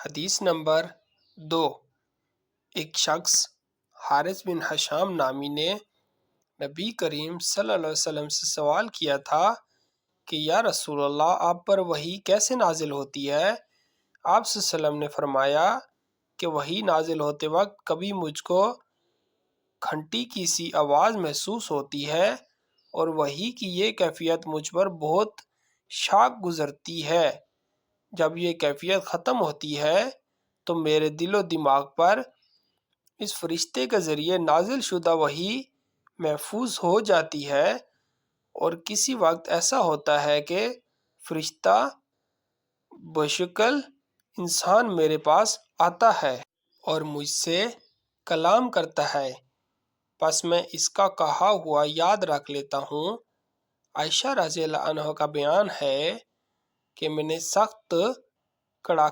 حدیث نمبر 2۔ ایک شخص حارث بن حشام نامی نے نبی کریم صلی اللہ علیہ وسلم سے سوال کیا تھا کہ یا رسول اللہ، آپ پر وحی کیسے نازل ہوتی ہے؟ آپ صلی اللہ علیہ وسلم نے فرمایا کہ وحی نازل ہوتے وقت کبھی مجھ کو گھنٹی کی سی آواز محسوس ہوتی ہے اور وحی کی یہ کیفیت مجھ پر بہت شاق گزرتی ہے۔ جب یہ کیفیت ختم ہوتی ہے تو میرے دل و دماغ پر اس فرشتے کے ذریعے نازل شدہ وحی محفوظ ہو جاتی ہے، اور کسی وقت ایسا ہوتا ہے کہ فرشتہ بشکل انسان میرے پاس آتا ہے اور مجھ سے کلام کرتا ہے، پس میں اس کا کہا ہوا یاد رکھ لیتا ہوں۔ عائشہ رضی اللہ عنہا کا بیان ہے کہ میں نے سخت کڑاکے